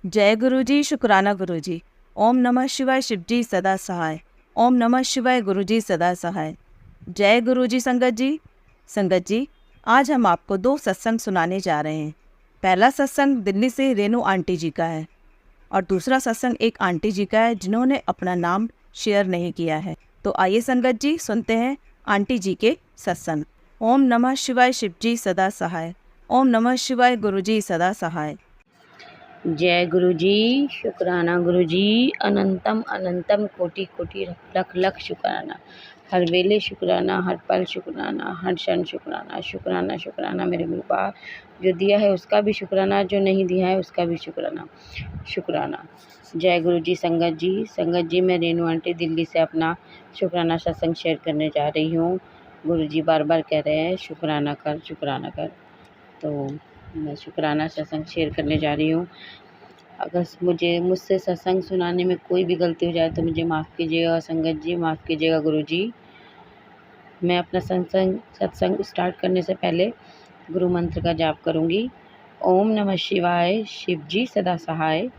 जय गुरुजी, शुक्राना गुरुजी। ओम नमः शिवाय, शिवजी सदा सहाय। ओम नमः शिवाय, गुरुजी सदा सहाय। जय गुरुजी। संगत जी, आज हम आपको 2 सत्संग सुनाने जा रहे हैं। पहला सत्संग दिल्ली से रेनू आंटी जी का है और दूसरा सत्संग एक आंटी जी का है जिन्होंने अपना नाम शेयर नहीं किया है। तो आइए संगत जी, सुनते हैं आंटी जी के सत्संग। ओम नमः शिवाय, शिवजी सदा सहाय। ओम नमः शिवाय, गुरुजी सदा सहाय। जय गुरुजी, शुक्राना गुरुजी। अनंतम अनंतम कोटि कोटि लख लख शुक्राना। हर वेले शुक्राना, हर पल शुक्राना, हर क्षण शुक्राना। शुक्राना शुक्राना मेरे गुरु का, जो दिया है उसका भी शुक्राना, जो नहीं दिया है उसका भी शुक्राना। शुक्राना। जय गुरुजी। संगत जी, मैं रेनू आंटी दिल्ली से अपना शुक्राना सत्संग शेयर करने जा रही हूँ। गुरुजी बार बार कह रहे हैं शुक्राना कर, शुक्राना कर, तो मैं शुक्राना सत्संग शेयर करने जा रही हूँ। अगर मुझसे सत्संग सुनाने में कोई भी गलती हो जाए तो मुझे माफ़ कीजिएगा संगत जी, माफ़ कीजिएगा गुरुजी। मैं अपना सत्संग स्टार्ट करने से पहले गुरु मंत्र का जाप करूँगी। ओम नमः शिवाय, शिवजी सदा सहाय।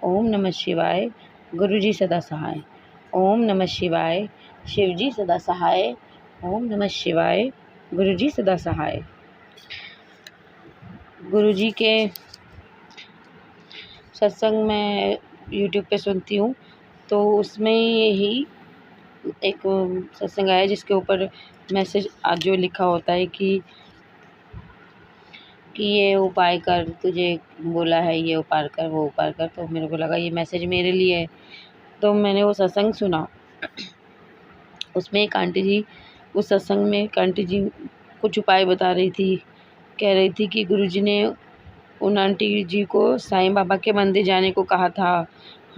ओम नमः शिवाय, गुरुजी सदा सहाय। ओम नमः शिवाय, शिवजी सदा सहाय। ओम नमः शिवाय, गुरुजी सदा सहाय। गुरुजी के सत्संग मैं यूट्यूब पे सुनती हूँ, तो उसमें यही एक सत्संग आया जिसके ऊपर मैसेज आज जो लिखा होता है कि ये उपाय कर, तुझे बोला है ये उपाय कर, वो उपाय कर। तो मेरे को लगा ये मैसेज मेरे लिए है, तो मैंने वो सत्संग सुना। उसमें एक आंटी जी, उस सत्संग में एक आंटी जी कुछ उपाय बता रही थी। कह रही थी कि गुरुजी ने उन आंटी जी को साईं बाबा के मंदिर जाने को कहा था,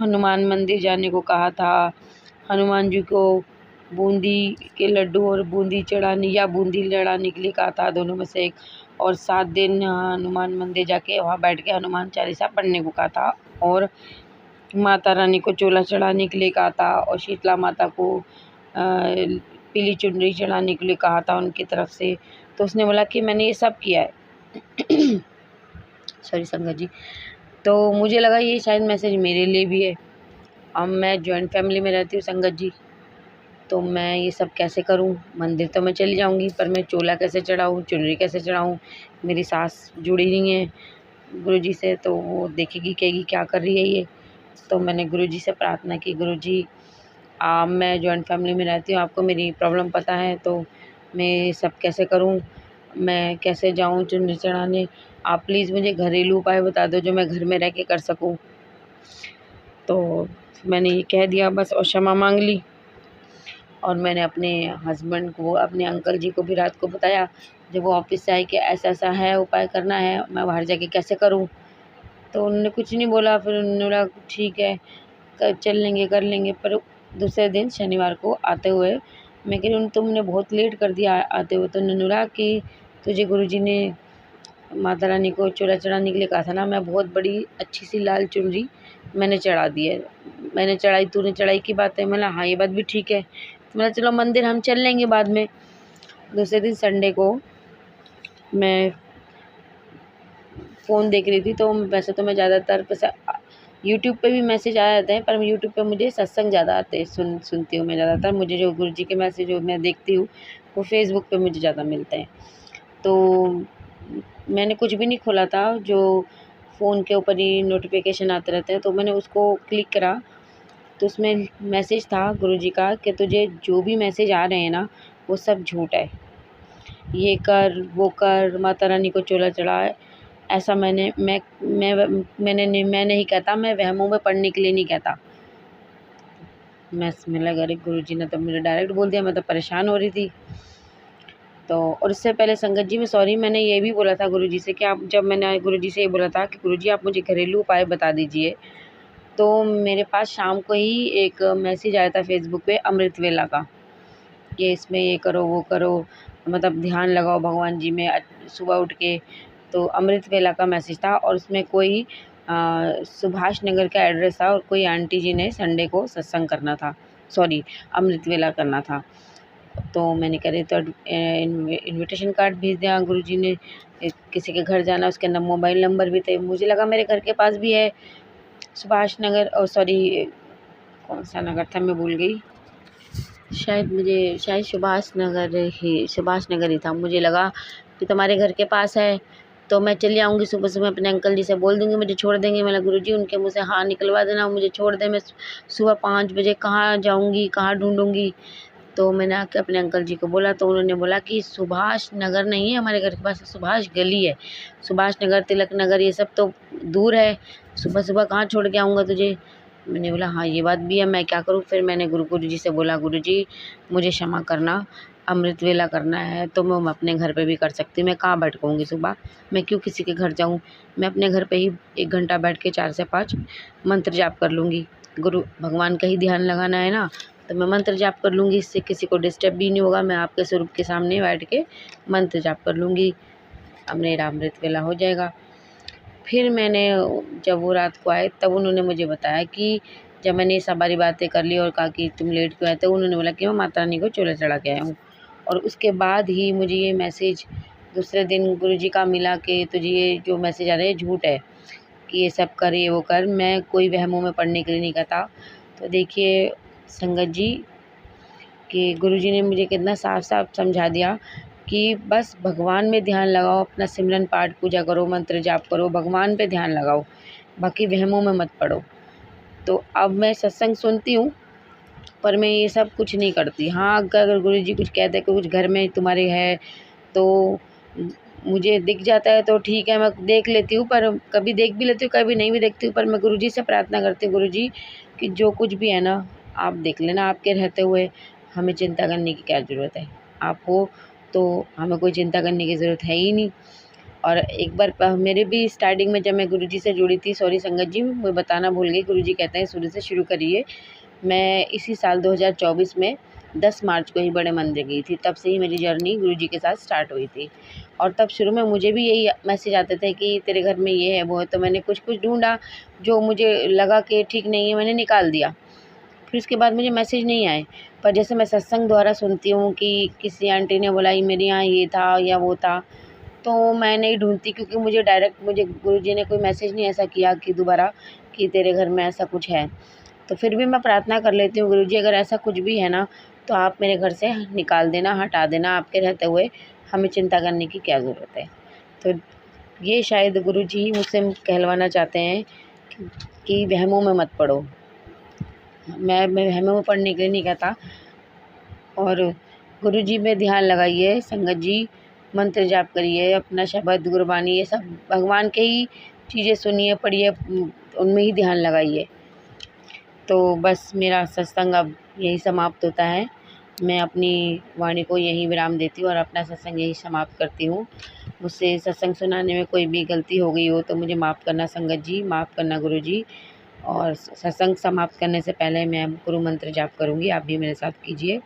हनुमान मंदिर जाने को कहा था, हनुमान जी को बूंदी के लड्डू और बूंदी चढ़ाने या बूंदी लड़ाने के लिए कहा था, दोनों में से एक। और 7 दिन हनुमान मंदिर जाके वहाँ बैठ के हनुमान चालीसा पढ़ने को कहा था। और माता रानी को चोला चढ़ाने के लिए कहा था और शीतला माता को पीली चुनरी चढ़ाने के लिए कहा था उनकी तरफ से। तो उसने बोला कि मैंने ये सब किया है। सॉरी संगत जी। तो मुझे लगा ये शायद मैसेज मेरे लिए भी है। अब मैं जॉइंट फैमिली में रहती हूँ संगत जी, तो मैं ये सब कैसे करूँ? मंदिर तो मैं चली जाऊँगी, पर मैं चोला कैसे चढ़ाऊँ, चुनरी कैसे चढ़ाऊँ? मेरी सास जुड़ी नहीं है गुरुजी से, तो वो देखेगी, कहेगी क्या कर रही है ये। तो मैंने गुरुजी से प्रार्थना की, गुरुजी मैं जॉइंट फैमिली में रहती हूँ, आपको मेरी प्रॉब्लम पता है, तो मैं ये सब कैसे करूँ? मैं कैसे जाऊँ चुनरी चढ़ाने? आप प्लीज़ मुझे घरेलू उपाय बता दो जो मैं घर में रह के कर सकूँ। तो मैंने ये कह दिया बस और क्षमा मांग ली। और मैंने अपने हस्बैंड को, अपने अंकल जी को भी रात को बताया जब वो ऑफिस से आए कि ऐसा ऐसा है, उपाय करना है, मैं बाहर जाके कैसे करूँ? तो उन्होंने कुछ नहीं बोला। फिर उन्होंने बोला ठीक है, चल लेंगे, कर लेंगे। पर दूसरे दिन शनिवार को आते हुए मैं कह रही हूँ तुमने बहुत लेट कर दिया आते हुए। तो उन्होंने बोला कि तुझे गुरुजी ने माता रानी को चूल्हा चढ़ाने के लिए कहा था ना, मैं बहुत बड़ी अच्छी सी लाल चुनरी मैंने चढ़ा दी है। मैंने चढ़ाई, तूने चढ़ाई की बात है। मैं बोला हाँ ये बात भी ठीक है। तो मैं चलो मंदिर हम चल लेंगे बाद में। दूसरे दिन संडे को मैं फ़ोन देख रही थी, तो वैसे तो मैं ज़्यादातर यूट्यूब पे भी मैसेज आ जाते हैं, पर यूट्यूब पे मुझे सत्संग ज़्यादा आते हैं, सुनती हूँ मैं ज़्यादातर। मुझे जो गुरुजी के मैसेज जो मैं देखती हूँ वो फेसबुक पे मुझे ज़्यादा मिलते हैं। तो मैंने कुछ भी नहीं खोला था, जो फ़ोन के ऊपर ही नोटिफिकेशन आते रहते हैं, तो मैंने उसको क्लिक करा। तो उसमें मैसेज था गुरुजी का कि तुझे जो भी मैसेज आ रहे हैं ना वो सब झूठ है, ये कर वो कर, माता रानी को चोला चढ़ा। ऐसा मैं नहीं कहता, मैं वहमों में पढ़ने के लिए नहीं कहता। मैं लगा अरे गुरुजी ने तो मुझे डायरेक्ट बोल दिया, मैं तो परेशान हो रही थी। तो और इससे पहले संगत जी मैं सॉरी, मैंने ये भी बोला था गुरुजी से कि आप, जब मैंने गुरुजी से ये बोला था कि गुरुजी आप मुझे घरेलू उपाय बता दीजिए, तो मेरे पास शाम को ही एक मैसेज आया था फेसबुक पे अमृत वेला का, कि इसमें ये करो वो करो, मतलब ध्यान लगाओ भगवान जी में सुबह उठ के। तो अमृत वेला का मैसेज था और उसमें कोई सुभाष नगर का एड्रेस था और कोई आंटी जी ने संडे को सत्संग करना था, सॉरी अमृत वेला करना था। तो मैंने कह तो इनविटेशन कार्ड भेज दिया गुरुजी ने, किसी के घर जाना, उसके मोबाइल नंबर भी थे। मुझे लगा मेरे घर के पास भी है, सुभाष नगर, और सॉरी कौन सा नगर था मैं भूल गई, शायद सुभाष नगर ही था। मुझे लगा कि तुम्हारे घर के पास है तो मैं चली आऊँगी, सुबह सुबह अपने अंकल जी से बोल दूँगी मुझे छोड़ देंगे। मैंने गुरुजी उनके मुँह से हाँ निकलवा देना, मुझे छोड़ दें, मैं सुबह 5 बजे कहाँ जाऊँगी, कहाँ ढूँढूँगी। तो मैंने आके अपने अंकल जी को बोला, तो उन्होंने बोला कि सुभाष नगर नहीं है हमारे घर के पास, सुभाष गली है, सुभाष नगर, तिलक नगर, ये सब तो दूर है, सुबह सुबह कहाँ छोड़ के आऊँगा तुझे। मैंने बोला हाँ ये बात भी है, मैं क्या करूँ। फिर मैंने गुरु जी से बोला, गुरु जी मुझे क्षमा करना, अमृत वेला करना है तो मैं अपने घर पे भी कर सकती हूँ, मैं कहाँ भटकूँगी सुबह, मैं क्यों किसी के घर जाऊँ, मैं अपने घर पे ही 1 घंटा बैठ के 4 से 5 मंत्र जाप कर लूँगी। गुरु भगवान का ही ध्यान लगाना है ना, तो मैं मंत्र जाप कर लूँगी, इससे किसी को डिस्टर्ब भी नहीं होगा, मैं आपके स्वरूप के सामने बैठ के मंत्र जाप कर लूँगी, अब मेरा अमृत वेला हो जाएगा। फिर मैंने जब वो रात को आए तब उन्होंने मुझे बताया कि जब मैंने ये सारी बातें कर ली और कहा कि तुम लेट क्यों आए, तो उन्होंने बोला कि मैं माता रानी को चोला चढ़ा के आया हूँ। और उसके बाद ही मुझे ये मैसेज दूसरे दिन गुरुजी का मिला कि तुझे ये जो मैसेज आ रहा है झूठ है, कि ये सब कर, ये वो कर, मैं कोई वहमों में पढ़ने के लिए नहीं कहता। तो देखिए संगत जी कि गुरुजी ने मुझे कितना साफ साफ समझा दिया कि बस भगवान में ध्यान लगाओ, अपना सिमरन पाठ पूजा करो, मंत्र जाप करो, भगवान पे ध्यान लगाओ, बाकी वहमों में मत पड़ो। तो अब मैं सत्संग सुनती हूँ पर मैं ये सब कुछ नहीं करती। हाँ अगर गुरुजी कुछ कहते हैं कि कुछ घर में तुम्हारे है तो मुझे दिख जाता है तो ठीक है, मैं देख लेती हूँ, पर कभी देख भी लेती हूँ कभी नहीं भी देखती हूँ, पर मैं गुरुजी से प्रार्थना करती हूँ, गुरुजी कि जो कुछ भी है ना आप देख लेना, आपके रहते हुए हमें चिंता करने की क्या ज़रूरत है, आप हो तो हमें कोई चिंता करने की ज़रूरत है ही नहीं। और एक बार मेरे भी स्टार्टिंग में जब मैं गुरुजी से जुड़ी थी, सॉरी संगत जी मैं बताना भूल गई, गुरुजी कहते हैं शुरू से शुरू करिए। मैं इसी साल 2024 में 10 मार्च को ही बड़े मंदिर गई थी, तब से ही मेरी जर्नी गुरुजी के साथ स्टार्ट हुई थी। और तब शुरू में मुझे भी यही मैसेज आते थे कि तेरे घर में ये है वो है, तो मैंने कुछ कुछ ढूंढा, जो मुझे लगा कि ठीक नहीं है मैंने निकाल दिया। फिर उसके बाद मुझे मैसेज नहीं आए, पर जैसे मैं सत्संग द्वारा सुनती हूँ कि किसी आंटी ने बोला मेरे यहाँ ये था या वो था, तो मैं नहीं ढूंढती, क्योंकि मुझे डायरेक्ट मुझे गुरुजी ने कोई मैसेज नहीं ऐसा किया कि दोबारा कि तेरे घर में ऐसा कुछ है। तो फिर भी मैं प्रार्थना कर लेती हूँ, गुरुजी अगर ऐसा कुछ भी है ना तो आप मेरे घर से निकाल देना, हटा देना, आपके रहते हुए हमें चिंता करने की क्या ज़रूरत है। तो ये शायद गुरुजी ही मुझसे कहलवाना चाहते हैं कि वहमों में मत पड़ो। मैं वहमों में पढ़ने के लिए नहीं कहता। और गुरुजी में ध्यान लगाइए संगत जी, मंत्र जाप करिए, अपना शब्द गुरबानी ये सब भगवान के ही चीज़ें सुनिए पढ़िए, उनमें ही ध्यान लगाइए। तो बस मेरा सत्संग अब यही समाप्त होता है, मैं अपनी वाणी को यहीं विराम देती हूँ और अपना सत्संग यहीं समाप्त करती हूँ। मुझसे सत्संग सुनाने में कोई भी गलती हो गई हो तो मुझे माफ़ करना संगत जी, माफ़ करना गुरुजी। और सत्संग समाप्त करने से पहले मैं गुरु मंत्र जाप करूँगी, आप भी मेरे साथ कीजिए।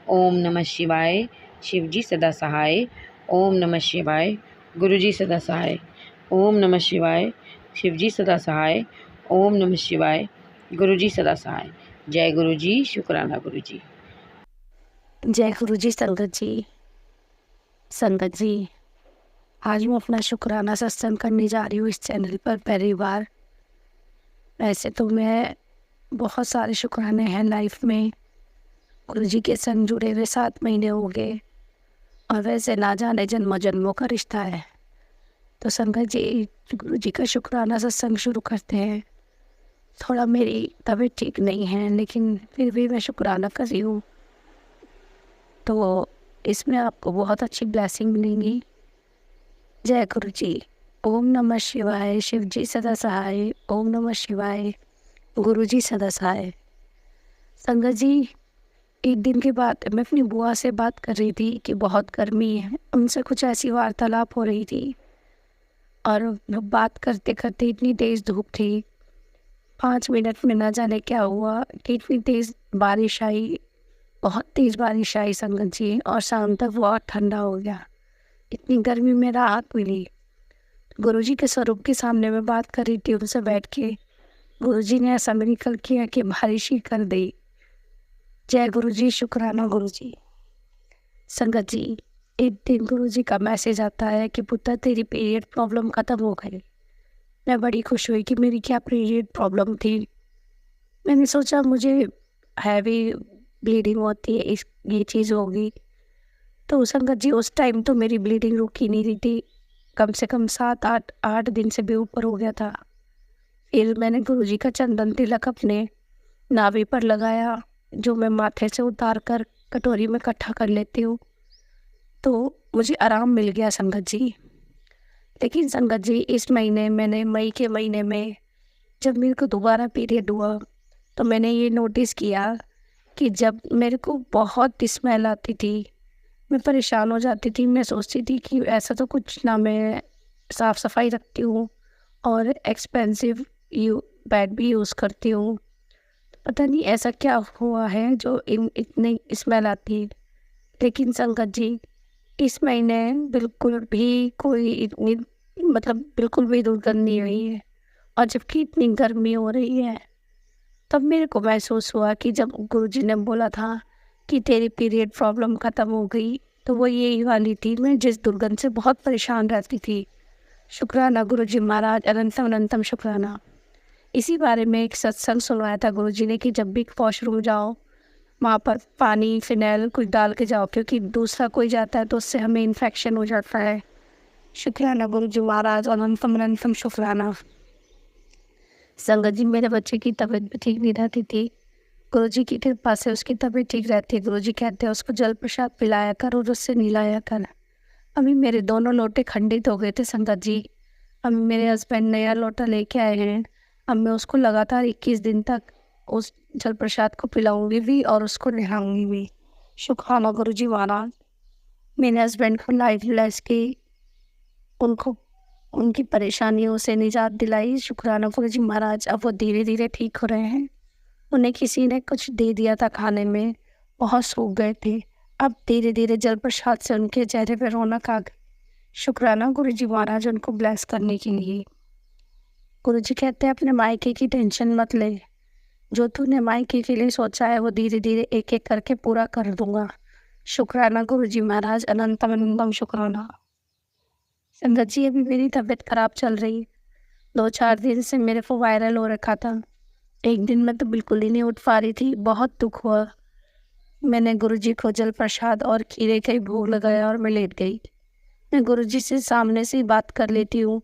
ओम नमः शिवाय, शिव जी सदा सहाय। ओम नमः शिवाय, गुरु जी सदा सहाय। ओम नमः शिवाय, शिव जी सदा सहाय। ओम नमः शिवाय, गुरु जी सदा सहाय। जय गुरु जी, शुक्राना गुरु जी। जय गुरु जी। संगत जी आज मैं अपना शुक्राना सत्संग करने जा रही हूँ इस चैनल पर पहली बार। वैसे तो मैं बहुत सारे शुक्राने हैं लाइफ में, गुरु जी के संग जुड़े हुए 7 महीने हो गए और वैसे ना जाने जन्मों जन्मों का रिश्ता है। तो संगत जी गुरु जी का शुक्राना सत्संग शुरू करते हैं। थोड़ा मेरी तबीयत ठीक नहीं है लेकिन फिर भी मैं शुक्राना कर रही हूँ, तो इसमें आपको बहुत अच्छी ब्लेसिंग मिलेंगी। जय गुरु जी। ओम नमः शिवाय, शिव जी सदा सहाय। ओम नमः शिवाय, गुरु जी सदा सहाय। संगत जी एक दिन के बाद मैं अपनी बुआ से बात कर रही थी कि बहुत गर्मी है, उनसे कुछ ऐसी वार्तालाप हो रही थी और बात करते करते इतनी तेज़ धूप थी, 5 मिनट में ना जाने क्या हुआ कि इतनी तेज़ बारिश आई, बहुत तेज़ बारिश आई संगत जी, और शाम तक बहुत ठंडा हो गया, इतनी गर्मी में राहत मिली। गुरुजी के स्वरूप के सामने मैं बात कर रही थी उनसे बैठ के, गुरुजी ने ऐसा मिरेकल किया कि बारिश ही कर दी। जय गुरुजी, शुक्राना गुरुजी। संगत जी एक दिन गुरुजी का मैसेज आता है कि पुत्र तेरी पीरियड प्रॉब्लम ख़त्म हो गई। मैं बड़ी खुश हुई कि मेरी क्या पीरियड प्रॉब्लम थी। मैंने सोचा मुझे हैवी ब्लीडिंग होती है, इस ये चीज़ होगी। तो संगत जी उस टाइम तो मेरी ब्लीडिंग रुक ही नहीं रही थी, कम से कम 7-8 दिन से भी ऊपर हो गया था। फिर मैंने गुरुजी का चंदन तिलक अपने नाभि पर लगाया, जो मैं माथे से उतार कर कटोरी में इकट्ठा कर लेती हूँ, तो मुझे आराम मिल गया संगत जी। लेकिन संगत जी इस महीने मैंने मई के महीने में जब मेरे को दोबारा पीरियड हुआ, तो मैंने ये नोटिस किया कि जब मेरे को बहुत स्मेल आती थी, मैं परेशान हो जाती थी। मैं सोचती थी कि ऐसा तो कुछ ना, मैं साफ़ सफाई रखती हूँ और एक्सपेंसिव पैड भी यूज़ करती हूँ, पता नहीं ऐसा क्या हुआ है जो इतनी स्मेल आती है। लेकिन संगत जी इस महीने बिल्कुल भी कोई इतनी बिल्कुल भी दुर्गंध नहीं हुई है, और जबकि इतनी गर्मी हो रही है। तब मेरे को महसूस हुआ कि जब गुरुजी ने बोला था कि तेरी पीरियड प्रॉब्लम ख़त्म हो गई, तो वो यही वाली थी, मैं जिस दुर्गंध से बहुत परेशान रहती थी। शुक्राना गुरुजी महाराज, अनंतम अनंतम शुक्राना। इसी बारे में एक सत्संग सुनवाया था गुरुजी ने कि जब भी वॉशरूम जाओ, वहाँ पर पानी फिनाइल कुछ डाल के जाओ, क्योंकि दूसरा कोई जाता है तो उससे हमें इन्फेक्शन हो जाता है। शुक्राना गुरुजी महाराज, अनंतम अनंतम शुक्राना। संगत जी मेरे बच्चे की तबीयत भी ठीक नहीं रहती थी, गुरुजी की कृपा से उसकी तबीयत ठीक रहती है। गुरुजी कहते हैं उसको जल प्रसाद पिलाया कर और उससे नहलाया कर। अभी मेरे दोनों लोटे खंडित हो गए थे संगत जी। अभी मेरे हस्बैंड नया लोटा लेके आए हैं। अब मैं उसको लगातार 21 दिन तक उस जल प्रसाद को पिलाऊंगी भी और उसको नहलाऊंगी भी। शुक्राना गुरुजी महाराज। मेरे हस्बैंड को लाइफ लेस की उनको उनकी परेशानियों से निजात दिलाई। शुक्राना गुरुजी महाराज। अब वो धीरे धीरे ठीक हो रहे हैं। उन्हें किसी ने कुछ दे दिया था खाने में, बहुत सूख गए थे। अब धीरे धीरे जल प्रसाद से उनके चेहरे पर रौनक आ गई। शुक्राना गुरुजी महाराज उनको ब्लेस करने के लिए। गुरुजी कहते हैं अपने मायके की टेंशन मत ले, जो तूने मायके के लिए सोचा है वो धीरे धीरे एक एक करके पूरा कर दूंगा। शुक्राना गुरुजी महाराज, अनंतम अनंतम शुक्राना। संगत जी अभी मेरी तबीयत खराब चल रही है। 2-4 दिन से मेरे को वायरल हो रखा था। एक दिन मैं तो बिल्कुल ही नहीं उठ पा रही थी, बहुत दुख हुआ। मैंने गुरुजी को जल प्रसाद और खीरे का भोग लगाया और मैं लेट गई। मैं गुरुजी से सामने से ही बात कर लेती हूँ।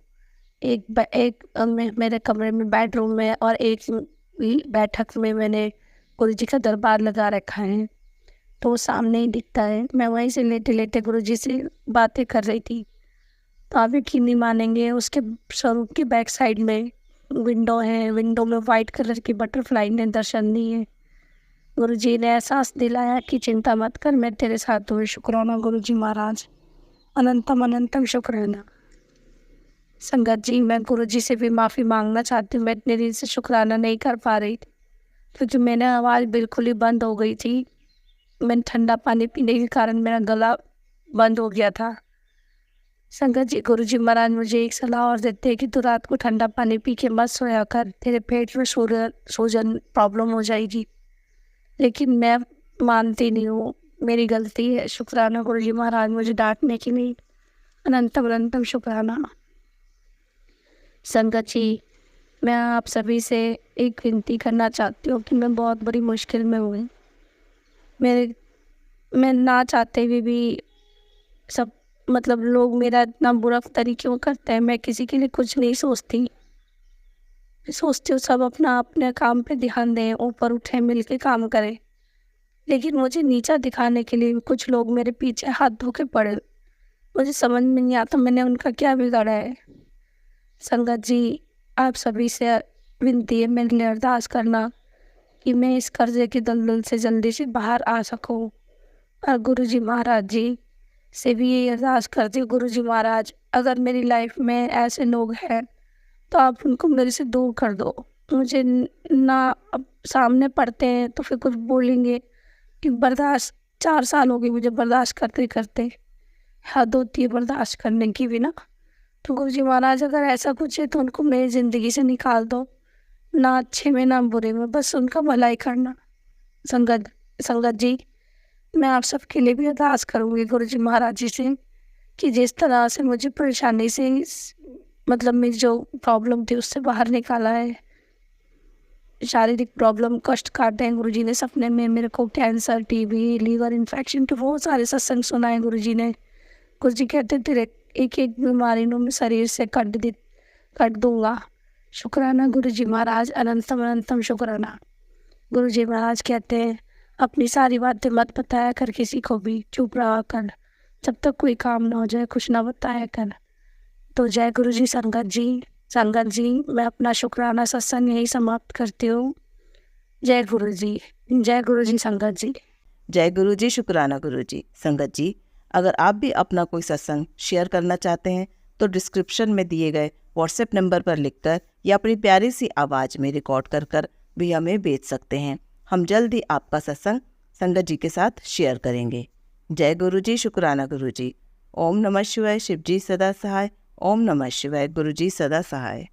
मेरे कमरे में बेडरूम में और एक बैठक में मैंने गुरुजी का दरबार लगा रखा है, तो वो सामने ही दिखता है। मैं वहीं से लेटे लेटे गुरुजी से बातें कर रही थी, तो आप यकीन नहीं मानेंगे, उसके स्वरूप की बैक साइड में विंडो है। विंडो में वाइट कलर की बटरफ्लाई ने दर्शन दिए। गुरुजी ने एहसास दिलाया कि चिंता मत कर, मैं तेरे साथ हूँ। शुक्राना गुरुजी महाराज, अनंतम अनंतम शुक्राना। संगत जी मैं गुरुजी से भी माफ़ी मांगना चाहती हूँ। मैं इतने दिन से शुक्राना नहीं कर पा रही थी, क्योंकि मेरी आवाज़ बिल्कुल ही बंद हो गई थी। मैंने ठंडा पानी पीने के कारण मेरा गला बंद हो गया था। संगत जी गुरुजी महाराज मुझे एक सलाह और देते हैं कि तू रात को ठंडा पानी पी के मत सोया कर, तेरे पेट में सूजन प्रॉब्लम हो जाएगी। लेकिन मैं मानती नहीं हूँ, मेरी गलती है। शुक्राना गुरुजी महाराज मुझे डांटने की नहीं। अनंतम अनंतम शुक्राना। संगत जी मैं आप सभी से एक विनती करना चाहती हूँ कि मैं बहुत बड़ी मुश्किल में हूँ। मैं ना चाहते हुए भी सब लोग मेरा इतना बुरा तरीक़ों करते हैं। मैं किसी के लिए कुछ नहीं सोचती। मैं सोचती हूँ सब अपने काम पे ध्यान दें, ऊपर उठें, मिल के काम करें। लेकिन मुझे नीचा दिखाने के लिए कुछ लोग मेरे पीछे हाथ धो के पड़े। मुझे समझ में नहीं आता मैंने उनका क्या बिगाड़ा है। संगत जी आप सभी से विनती है, मेरे लिए अरदास करना कि मैं इस कर्जे के दलदल से जल्दी से बाहर आ सकूं। और गुरुजी महाराज जी से भी यही अरदास करती हूँ, गुरुजी महाराज अगर मेरी लाइफ में ऐसे लोग हैं तो आप उनको मेरे से दूर कर दो। मुझे ना अब सामने पड़ते हैं तो फिर कुछ बोलेंगे कि बर्दाश्त 4 साल हो गए मुझे बर्दाश्त करते करते, हद होती है बर्दाश्त करने की भी ना। तो गुरुजी महाराज अगर ऐसा कुछ है तो उनको मेरी ज़िंदगी से निकाल दो, ना अच्छे में ना बुरे में, बस उनका भलाई करना। संगत जी मैं आप सबके लिए भी अरदास करूँगी गुरुजी महाराज जी से कि जिस तरह से मुझे परेशानी से मतलब मेरी जो प्रॉब्लम थी उससे बाहर निकाला है। शारीरिक प्रॉब्लम कष्ट काटे हैं गुरुजी ने सपने में मेरे को, कैंसर, टीबी, लीवर इन्फेक्शन के बहुत सारे सत्संग सुनाए गुरुजी ने। गुरुजी कहते तेरे एक एक बीमारी नु मैं शरीर से कट दूंगा। शुक्राना गुरुजी महाराज, अनंतम अनंतम शुक्राना। गुरुजी महाराज कहते हैं अपनी सारी बातें मत बताया कर किसी को भी, चुप रहा कर, जब तक कोई काम ना हो जाए कुछ ना बताया कर। तो जय गुरुजी संगत जी मैं अपना शुक्राना सत्संग यही समाप्त करती हूँ। जय गुरुजी संगत जी। जय गुरु जी, शुक्राना गुरु जी। संगत जी, अगर आप भी अपना कोई सत्संग शेयर करना चाहते हैं तो डिस्क्रिप्शन में दिए गए व्हाट्सएप नंबर पर लिखकर या अपनी प्यारी सी आवाज़ में रिकॉर्ड कर भी हमें भेज सकते हैं। हम जल्द ही आपका सत्संग संगत जी के साथ शेयर करेंगे। जय गुरु जी, शुक्राना गुरु जी। ओम नमः शिवाय, शिव जी सदा सहाय। ओम नमः शिवाय, गुरु जी सदा सहाय।